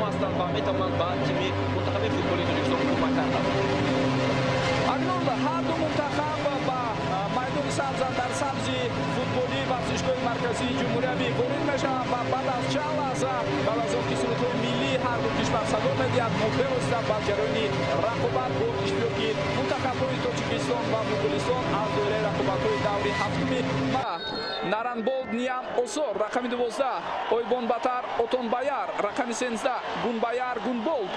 هستند و میتوانند به تیم منتخب فوتبالی تاجیکستان کمک کنند. اکنون هر دو منتخب با میدان سبز در سبزی فوتبالی ورزشگاه مرکزی جمهوری اسلامی وارد میشوند و بعد از چند لحظه بعد از آنکه سرودهای ملی هر دو کشور صدا میدهد ما بفرستیم بر جریان رقابت با اشتراکی منتخب‌های تاجیکستان و منگولستان از دوره رقابت‌های دوره هفتمی. Naranbold Niam Osor رقم 12 Oyban Batar Oton Bayar رقم 13 Gun Bayar Gun Bold.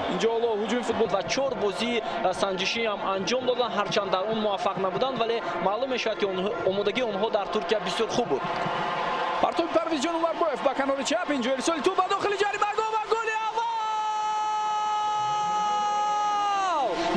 اینجا حالا هجوم فوتبال و 4 بازی سنجشی هم انجام دادن، هرچند در اون موفق نبودند ولی معلوم میشود که آمادگی اونها در ترکیه بسیار خوب بود. پرتاب پرویز جان عمرباєв با کنار چپ اینجا ارسال توپ به داخل جریمه گل و گل اول.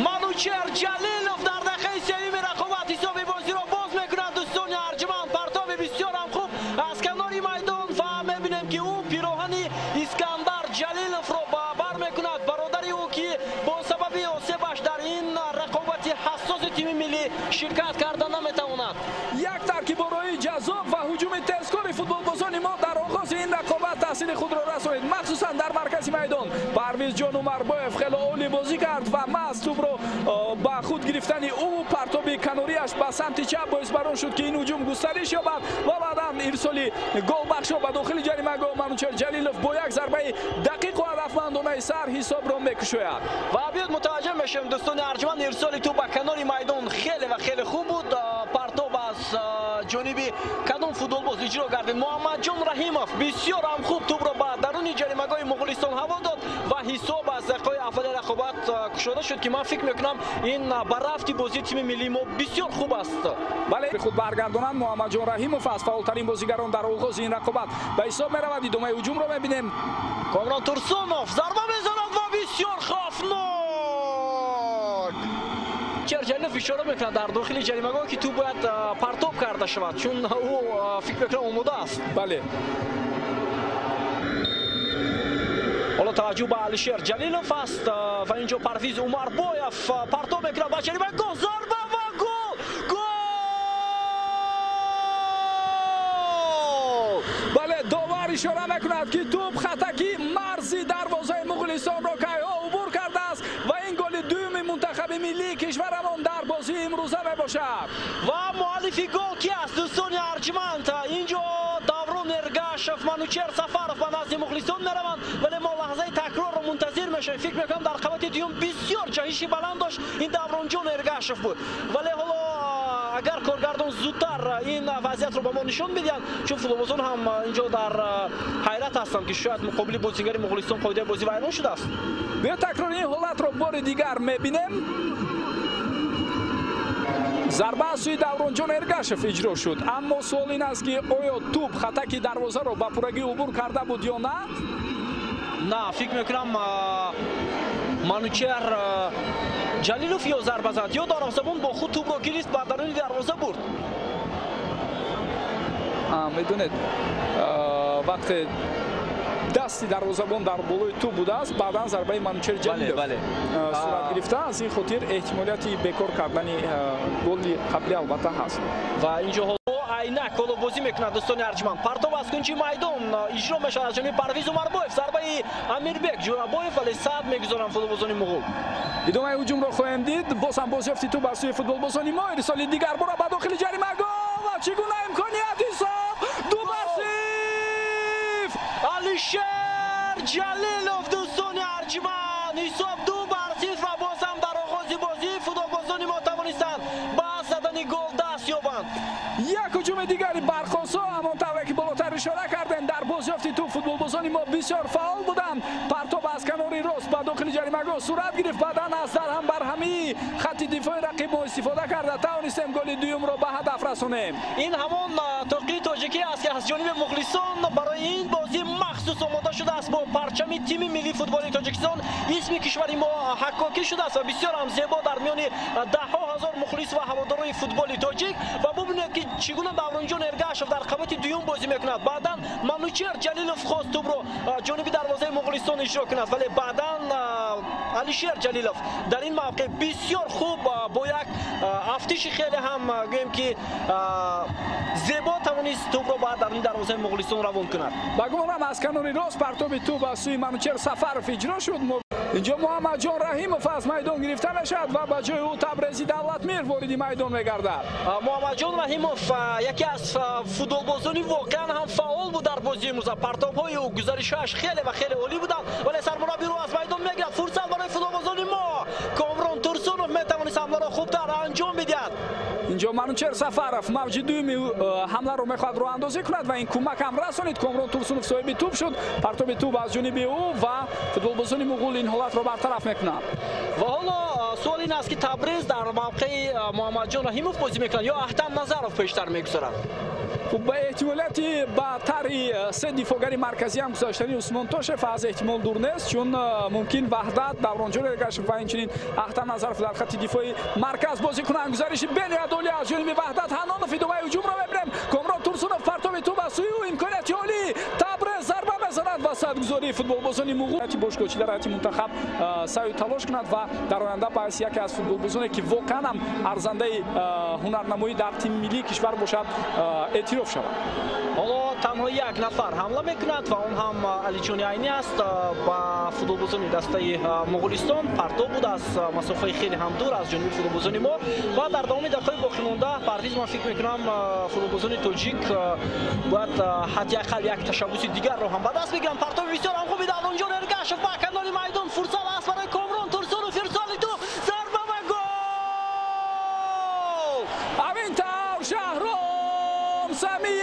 منوچهر جلیلوف در دقیقه سوم رقابت حساب بازی را باز میکند. دوستان ارجمند پرتاب بسیار هم خوب از کنار میدان و میبینیم که او پیراهن اسکندر جلیلوف را بر میکند. برادری او که با سبب آسیبش در این رقابت حساس تیم ملی شرکت کردن نمیتواند. یک ترکیب برای جذاب و هجوم تیزکار فوتبال بازان ما در آغاز این رقابت تاثیر خود را رسانید، مخصوصا در مرکز میدان. پرویز جان عمرباєв خیلی عالی بازی کرد و مست توپ را با خود گرفتن او پرتاب کناریش به سمت چپ باعث بر آن شد که این هجوم گسترش یابد و بعدا ارسال گل بخش به داخل جریمه گاه منوچهر جلیلوف با یک ضربه دقیق و هدفمندانه سر حساب را میکشاید. و بیاد متوجه میشیم دوستان ارجمند ارسال توپ به کنار میدان خیلی و خیلی خوب بود. پرتاب از جانبی کدام فوتبال باز اجرا کرد محمد جان رحیموف بسیار هم خوب توپ را به درون جریمه گاه مغولستان هوا داد و حساب از دقیقه اول رقابت کشاده شد که من فکر میکنم این بررفت بازی تیم ملی ما بسیار خوب است. بله خود برگردانند محمد جان رحیموف از فعالترین بازیگران در آغاز این رقابت به حساب میرود. ادامه هجوم را میبینیم. کامران ترسونوف ضربه میزند و بسیار خوفناک. جلیلوف اشاره میکند در داخل جریمه گاه که تو باید پرتاب کرده شود چون او فکر میکنم آماده است. بله حالا توجه به علیشیر جلیلوف است و اینجا پرویز عمرباєв پرتاب میکند با جریمه گاه ضربه و گل. بله داور اشاره میکند که توپ خطکی مرزی دروازه مغولستان را که عبور کرده است و این گل دوم منتخب ملی کشورمان در بازی امروزه میباشد. و مؤلف گل کی است دوستان ارجمند؟ اینجا داورون ارگاشف منوچهر سفرов به نزد مغولستان میروند ولی ما لحظه تکرار رو منتظر میشیم. فکر میکنم در رقابت دوم بسیار جهش بلند داشت این داورون جان ارگاشف بود ولی حالا اگر کارگردان زودتر این وضعیت رو به ما نشون بدهند چون فوتبالبازان هم اینجا در حیرت هستند که شاید مقابل بازیگر مغولستان قاعده بازی ویران شده است. بیا تکرار این حالت رو بار دیگر میبینیم. ضربه سوی داورون جان ارگاشف اجرا شد اما سوال این است که آیا توپ خطک دروازه رو به پورگی عبور کرده بود یا نه؟ نه فکر میکنم منوچهر جلیلوف یا ضربه زد یا دروازه‌بان با خود توپ را گرفت و درون دروازه برد. میدونید وقتی دستی دروازه‌بان در بالای توپ بوده است بعدا ضربه منوچهر جلیلوف صورت گرفته از این خاطر احتمالیت بیکار کردن گل قبلی البته هست. و اینجا عینک گل بازی میکند دوستان ارجمند. پرتاب از کنچی میدان اجرا میشود از جانب پرویز عمرباєв ضربه امیربک جوراباєв ولی صد میگذارند فوتبالبازان مغول. ادامه هجوم را خواهیم دید. باز هم بازیافتی توپ بر سوی فوتبالبازان ما ارسال دیگر برو به داخل جریمه گاه و چگونه امکانیت حساب دو بر صفر علیشیر جلیلوف دوستان ارجمند حساب دو بر صفر و باز هم در آغاز بازی فوتبالبازان ما توانستند با زدن گل دست یابند. یک هجوم دیگری برخاست همانطور که بالاتر اشاره کردن در بازیافتی تو فوتبالبازان ما بسیار فعال بودند. پرتاب از کنار راست به داخل جریمه گاه صورت گرفت بعدا از در هم برهمی خط دفاع رقیب ما استفاده کرده توانستیم گل دوم را به هدف رسانیم. این همان توقی تاجیکی است که از جانب مغولستان برای این بازی مخصوص آماده شده است. با پرچم تیم ملی فوتبال تاجیکستان اسم کشور ما حکاکی شده است و بسیار هم زیبا در میان ده ها 20,000 مخلص و هواداری فوتبال تاجیک و ببینید که چگونه دورانجان ارگاشف در رقابت دوم بازی میکند. بعدا منوچهر جلیلوف خواست توپ رو جانب دروازه مغولستان اجرا کند، ولی بعدا علیشیر جلیلوف در این موقع بسیار خوب با یک افتش خیلی هم گویم که زیبا توانست توپ رو بعد در این دروازه مغولستان روان کند. با گل هم از کنار راست پرتاب توپ به سوی منوچهر سفرов اجرا شد. اینجا محمد جان رحیمов از میدان گرفته میشد و با جای او تبریزی دولتمیر وارد میدان میگردد. محمد جان رحیمов یکی از فوتبالبازان واقعا هم فعال بود در بازی امروز. پرتاب‌های او گزارش‌هاش خیلی و خیلی عالی بودند، ولی سرمربی رو از میدان میگیرد. فرصت برای فوتبالبازان ما کامران تورسونوف میتوانست حمله را خوبتر انجام بدهد. اینجا منوچهر سفرов موج دوم حمله رو میخواد راه اندازی کند و این کمک هم رسانید. کامران تورسونوف صاحب توپ شد. پرتاب توپ از جانب او و فوتبالبازان مغول این حالت رو برطرف میکنند. و حالا سوال این است که تبریز در موقع محمد جان رحیمov بازی میکنند یا احتم نظرov پیشتر میگذارند؟ با احتمالیت بالاتری سه دفاعگر مرکزی هم گذاشتنی عثمان توشف از احتمال دور نیست، چون ممکن وحدت دورانجان ارگاشف و اینچنین احتم نظرov در خط دفاعی مرکز بازی کنند. گزارش بین عدولی از جانب وحدت حنانوف ادامه هجوم را میبینیم. کامران تورسونوف پرتاب توپ از سوی او امکانیت عالی تبریز ضربه میزند و صدگذاری فوتبالبازان مغول باشگاهچی در هیئت منتخب سعی تلاش کند و در آینده باعث یکی از فوتبالبازانی که واقعا هم ارزنده هنرنمایی در تیم ملی کشور باشد اعتراف شود. حالا تنها یک نفر حمله میکند و اون هم علیجان عینی است با فوتبالبازان دسته مغولستان. پرتاب بود از مسافه خیلی هم دور از جانب فوتبالبازان ما و در دام دقایق باقی مانده پرهیز من فکر میکنم فوتبالبازان تاجیک باید حداقل یک تشبوس دیگر رو هم به دست بگیرن. پرتاب بسیار هم خوبی دورانجان ارگاشف با کنار میدان. فرصت است برای کامران تورسونوف ارسال توپ ضربه و گل. همین طور شهرام سمیف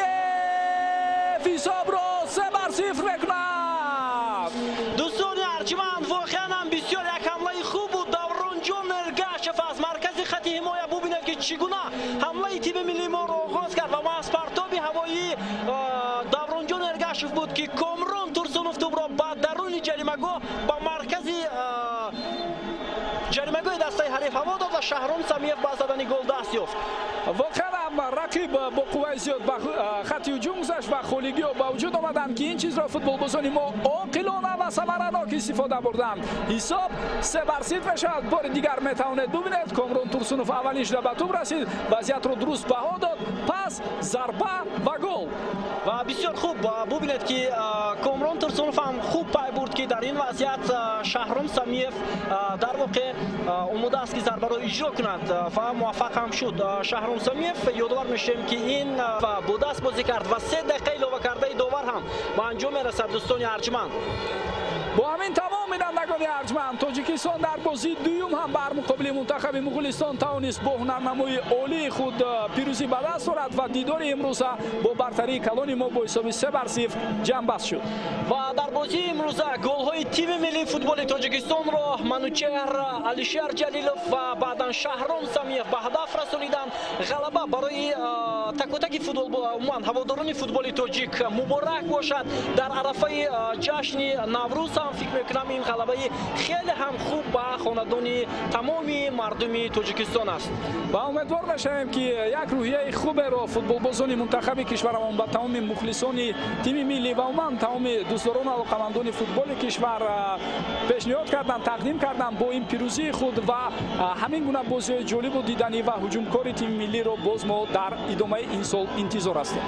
حساب را 3-0 میکند. دوستان ارجمند واقعا هم بسیار یک حمله خوب بود. دورانجان ارگاشف از مرکز خط حمایت ببینید که چگونه حمله تیم ملی ما را آغاز کرد و ما از پرتاب هوایی دورانجان ارگاشف بود که کامران تورسونوف توپ را به درون جریمه‌گاه با مرکز جریمه‌گاه دسته حریف هوا داد و شهرام سمیف با زدن گل دست یافت. واقعا رقیب با قوه زیاد با خط هجوم گذاشت و خولگی با وجود آمدند که این چیز را فوتبالبازان ما عاقلانه و ثمرناک استفاده بردند. حساب 3-0 میشد. بار دیگر میتوانید ببینید کامران تورسونوف اولینش را به توپ رسید، وضعیت را درست بها داد، پس ضربه و گل. و بسیار خوب ببینید که کامران تورسونوف هم خوب پای برد که در این وضعیت شهرام سمیف در واقع اومده است که ضربه را اجرا کند و موفق هم شد. شهرام سمیف یادآور میشیم که این با دست بازی کرد و 3 دقیقه علاوه کرده داور هم به انجام میرسد. دوستان ارجمند با همین تمام بینندگان ارجمند تاجیکستان در بازی دوم هم بر مقابل منتخب مغولستان توانست با هنرنمایی عالی خود پیروزی به دست آورد و دیدار امروز با برتری کلان ما با حساب 3-0 جمع بست شد. و در بازی امروز گل‌های تیم ملی فوتبال تاجیکستان را منوچهر، علیشیر جلیلوف و بعدا شهرام سمیف به هدف رسانیدند. غلبه برای تک و تک فوتبال عموما هواداران فوتبال تاجیک مبارک باشد. در عرفه جشن نوروز هم فکر میکنم این غلبه خیلی هم خوب به خاندان تمامی مردم تاجیکستان است و امیدوار میشیم که یک روحیه خوب را فوتبالبازان منتخب کشورمان با تمام مخلصان تیم ملی و عموما تمام دوستداران و علاقه‌مندان فوتبال کشور پیشنهاد کردند، تقدیم کردند. با این پیروزی خود و همین گونه بازی جالب و دیدنی و هجومکار تیم ملی را باز ما در ادامه این سال انتظار هستیم.